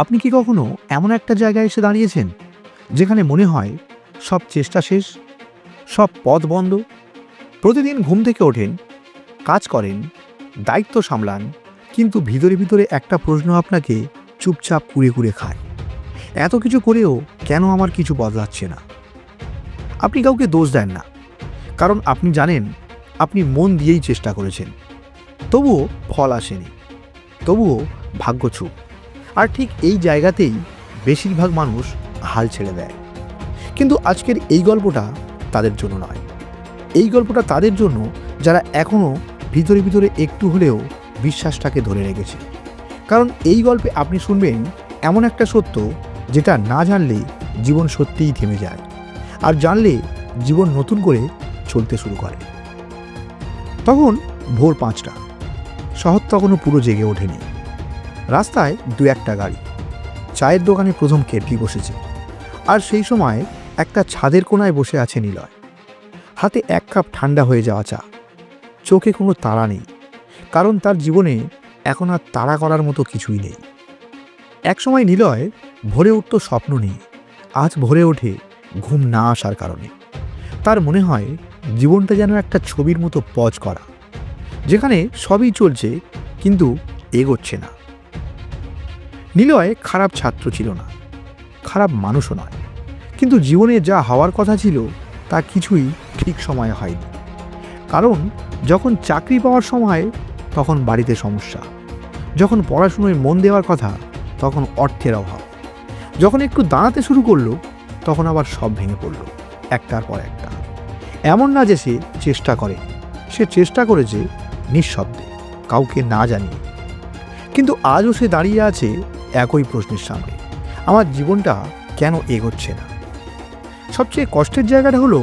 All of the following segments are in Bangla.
আপনি কি কখনো এমন একটা জায়গায় এসে দাঁড়িয়েছেন যেখানে মনে হয় সব চেষ্টা শেষ, সব পথ বন্ধ? প্রতিদিন ঘুম থেকে ওঠেন, কাজ করেন, দায়িত্ব সামলান, কিন্তু ভিতরে ভিতরে একটা প্রশ্ন আপনাকে চুপচাপ কুড়ে কুড়ে খায়। এত কিছু করেও কেন আমার কিছু বদলাচ্ছে না? আপনি কাউকে দোষ দেন না, কারণ আপনি জানেন আপনি মন দিয়েই চেষ্টা করেছেন, তবুও ফল আসেনি, তবুও ভাগ্য চুপ। আর ঠিক এই জায়গাতেই বেশিরভাগ মানুষ হাল ছেড়ে দেয়। কিন্তু আজকের এই গল্পটা তাদের জন্য নয়। এই গল্পটা তাদের জন্য যারা এখনও ভিতরে ভিতরে একটু হলেও বিশ্বাসটাকে ধরে রেখেছে। কারণ এই গল্পে আপনি শুনবেন এমন একটা সত্য যেটা না জানলে জীবন সত্যিই থেমে যায়, আর জানলে জীবন নতুন করে চলতে শুরু করে। তখন ভোর 5টা, শহর তখনও পুরো জেগে ওঠেনি। রাস্তায় দু একটা গাড়ি, চায়ের দোকানে প্রথম কেটলি বসেছে, আর সেই সময় একটা ছাদের কোণায় বসে আছে নিলয়। হাতে 1 কাপ ঠান্ডা হয়ে যাওয়া চা, চোখে কোনো তাড়া নেই, কারণ তার জীবনে এখন আর তাড়া করার মতো কিছুই নেই। একসময় নিলয় ভোরে উঠত স্বপ্ন নিয়ে, আজ ভোরে ওঠে ঘুম না আসার কারণে। তার মনে হয় জীবনটা যেন একটা ছবির মতো পজ করা, যেখানে সবই চলছে কিন্তু এগোচ্ছে না। নিলয় খারাপ ছাত্র ছিল না, খারাপ মানুষও নয়, কিন্তু জীবনে যা হওয়ার কথা ছিল তা কিছুই ঠিক সময়ে হয়নি। কারণ যখন চাকরি পাওয়ার সময় তখন বাড়িতে সমস্যা, যখন পড়াশুনোয় মন দেওয়ার কথা তখন অর্থের অভাব, যখন একটু দাঁড়াতে শুরু করলো তখন আবার সব ভেঙে পড়ল একটার পর একটা। এমন না যে সে চেষ্টা করে, সে চেষ্টা করেছে নিঃশব্দে, কাউকে না জানিয়ে। কিন্তু আজও সে দাঁড়িয়ে আছে একই প্রশ্নের সামনে, আমার জীবনটা কেন এগোচ্ছে না? সবচেয়ে কষ্টের জায়গাটা হলো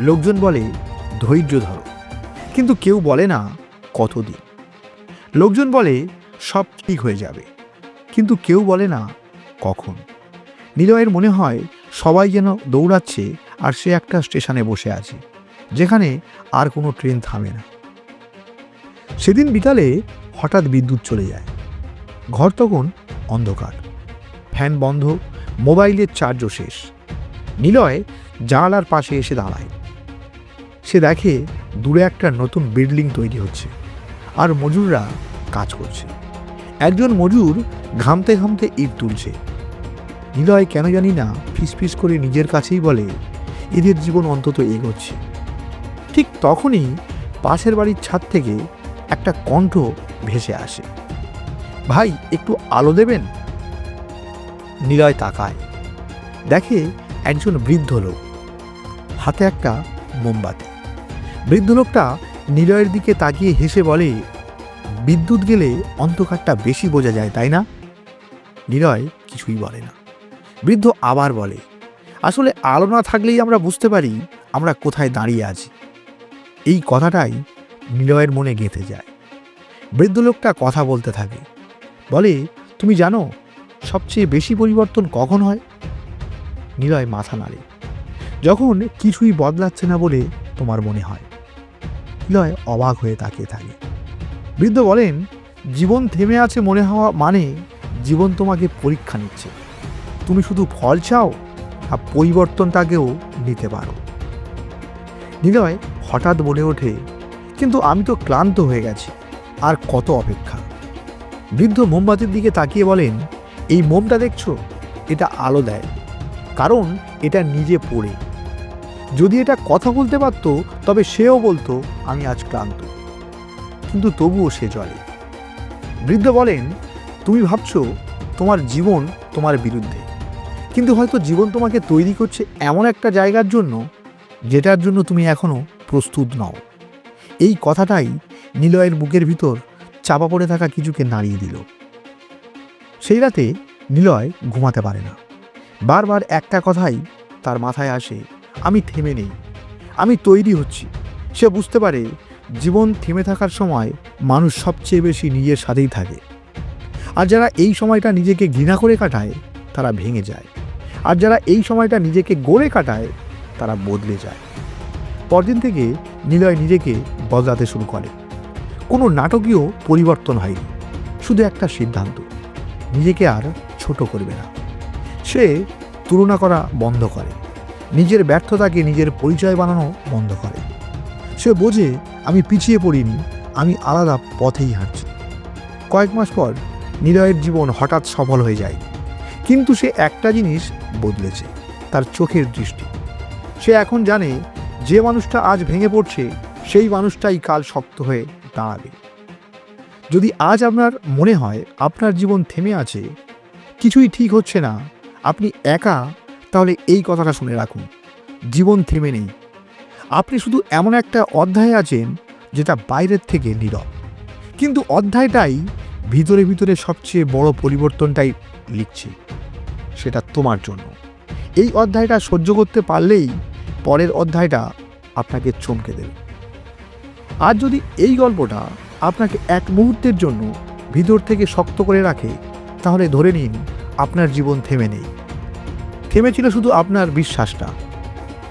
লোকজন বলে ধৈর্য ধরো, কিন্তু কেউ বলে না কতদিন। লোকজন বলে সব ঠিক হয়ে যাবে, কিন্তু কেউ বলে না কখন। নিলয়ের মনে হয় সবাই যেন দৌড়াচ্ছে আর সে একটা স্টেশনে বসে আছে, যেখানে আর কোনো ট্রেন থামে না। সেদিন বিকালে হঠাৎ বিদ্যুৎ চলে যায়। ঘর তখন অন্ধকার, ফ্যান বন্ধ, মোবাইলের চার্জও শেষ। নিলয় জানালার পাশে এসে দাঁড়ায়। সে দেখে দূরে একটা নতুন বিল্ডিং তৈরি হচ্ছে, আর মজুররা কাজ করছে। একজন মজুর ঘামতে ঘামতে ইট তুলছে। নিলয় কেন জানি না ফিসফিস করে নিজের কাছেই বলে, এদের জীবন অন্তত এগোচ্ছে। ঠিক তখনই পাশের বাড়ির ছাদ থেকে একটা কণ্ঠ ভেসে আসে, ভাই একটু আলো দেবেন? নিলয় তাকায়, দেখে একজন বৃদ্ধ লোক, হাতে একটা মোমবাতি। বৃদ্ধ লোকটা নিলয়ের দিকে তাকিয়ে হেসে বলে, বিদ্যুৎ গেলে অন্ধকারটা বেশি বোঝা যায়, তাই না? নিলয় কিছুই বলে না। বৃদ্ধ আবার বলে, আসলে আলো না থাকলেই আমরা বুঝতে পারি আমরা কোথায় দাঁড়িয়ে আছি। এই কথাটাই নিলয়ের মনে গেঁথে যায়। বৃদ্ধ লোকটা কথা বলতে থাকে, বলে, তুমি জানো সবচেয়ে বেশি পরিবর্তন কখন হয়? নিলয় মাথা নাড়ে, যখন কিছুই বদলাচ্ছে না বলে তোমার মনে হয়। নিলয় অবাক হয়ে তাকিয়ে থাকে। বৃদ্ধ বলেন, জীবন থেমে আছে মনে হওয়া মানে জীবন তোমাকে পরীক্ষা নিচ্ছে। তুমি শুধু ফল চাও আর পরিবর্তনটাকেও নিতে পারো। নিলয় হঠাৎ বলে ওঠে, কিন্তু আমি তো ক্লান্ত হয়ে গেছি, আর কত অপেক্ষা? বৃদ্ধ মোমবাতির দিকে তাকিয়ে বলেন, এই মোমটা দেখছো, এটা আলো দেয়, কারণ এটা নিজে পড়ে। যদি এটা কথা বলতে পারত তবে সেও বলতো আমি আজ ক্লান্ত, কিন্তু তবুও সে জ্বলে। বৃদ্ধ বলেন, তুমি ভাবছো তোমার জীবন তোমার বিরুদ্ধে, কিন্তু হয়তো জীবন তোমাকে তৈরি করছে এমন একটা জায়গার জন্য যেটার জন্য তুমি এখনো প্রস্তুত নও। এই কথাটাই নিলয়ের বুকের ভিতর চাপা পড়ে থাকা কিছুকে নাড়িয়ে দিল। সেই রাতে নিলয় ঘুমাতে পারে না। বারবার একটা কথাই তার মাথায় আসে, আমি থেমে নেই, আমি তৈরি হচ্ছি। সে বুঝতে পারে জীবন থেমে থাকার সময় মানুষ সবচেয়ে বেশি নিজের সাথেই থাকে। আর যারা এই সময়টা নিজেকে ঘৃণা করে কাটায় তারা ভেঙে যায়, আর যারা এই সময়টা নিজেকে গড়ে কাটায় তারা বদলে যায়। পরদিন থেকে নিলয় নিজেকে বদলাতে শুরু করে। কোনো নাটকীয় পরিবর্তন হয়নি, শুধু একটা সিদ্ধান্ত, নিজেকে আর ছোট ছোট করবে না। সে তুলনা করা বন্ধ করে, নিজের ব্যর্থতাকে নিজের পরিচয় বানানো বন্ধ করে। সে বোঝে আমি পিছিয়ে পড়িনি, আমি আলাদা পথেই হাঁটছি। কয়েক মাস পর নিলয়ের জীবন হঠাৎ সফল হয়ে যায়, কিন্তু সে একটা জিনিস বদলেছে, তার চোখের দৃষ্টি। সে এখন জানে যে মানুষটা আজ ভেঙে পড়ছে সেই মানুষটাই কাল শক্ত হয়ে দাঁড়াবে। যদি আজ আপনার মনে হয় আপনার জীবন থেমে আছে, কিছুই ঠিক হচ্ছে না, আপনি একা, তাহলে এই কথাটা শুনে রাখুন, জীবন থেমে নেই। আপনি শুধু এমন একটা অধ্যায়ে আছেন যেটা বাইরের থেকে নীরব, কিন্তু অধ্যায়টাই ভিতরে ভিতরে সবচেয়ে বড় পরিবর্তনটাই লিখছে। সেটা তোমার জন্য। এই অধ্যায়টা সহ্য করতে পারলেই পরের অধ্যায়টা আপনাকে চমকে দেবে। আর যদি এই গল্পটা আপনাকে এক মুহূর্তের জন্য ভিতর থেকে শক্ত করে রাখে, তাহলে ধরে নিন আপনার জীবন থেমে নেই। থেমেছিল শুধু আপনার বিশ্বাসটা,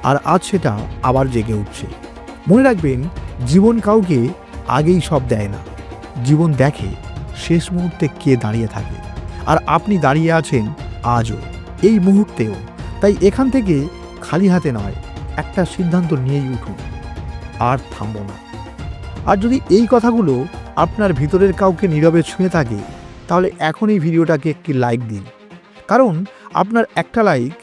আর আজ সেটা আবার জেগে উঠছে। মনে রাখবেন, জীবন কাউকে আগেই সব দেয় না, জীবন দেখে শেষ মুহূর্তে কে দাঁড়িয়ে থাকে। আর আপনি দাঁড়িয়ে আছেন আজও, এই মুহূর্তেও। তাই এখান থেকে খালি হাতে নয়, একটা সিদ্ধান্ত নিয়েই উঠুন, আর থামব না। আর যদি এই কথাগুলো আপনার ভিতরের কাউকে নীরবে ছুঁয়ে থাকে, তাহলে এখন এই ভিডিওটাকে একটি লাইক দিন, কারণ আপনার একটা লাইক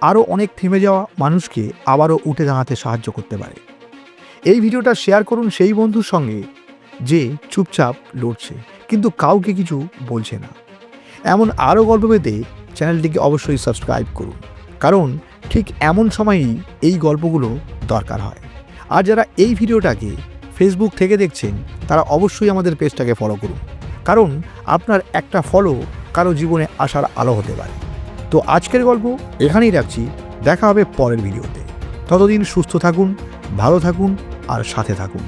আরও অনেক থেমে যাওয়া মানুষকে আবারও উঠে দাঁড়াতে সাহায্য করতে পারে। এই ভিডিওটা শেয়ার করুন সেই বন্ধুর সঙ্গে যে চুপচাপ লড়ছে কিন্তু কাউকে কিছু বলছে না। এমন আরও গল্প পেতে চ্যানেলটিকে অবশ্যই সাবস্ক্রাইব করুন, কারণ ঠিক এমন সময়ই এই গল্পগুলো দরকার হয়। আর যারা এই ভিডিওটাকে ফেসবুক থেকে দেখছেন, তারা অবশ্যই আমাদের পেজটাকে ফলো করুন, কারণ আপনার একটা ফলো কারো জীবনে আসার আলো হতে পারে। তো আজকের গল্প এখানেই রাখছি, দেখা হবে পরের ভিডিওতে। ততদিন সুস্থ থাকুন, ভালো থাকুন আর সাথে থাকুন।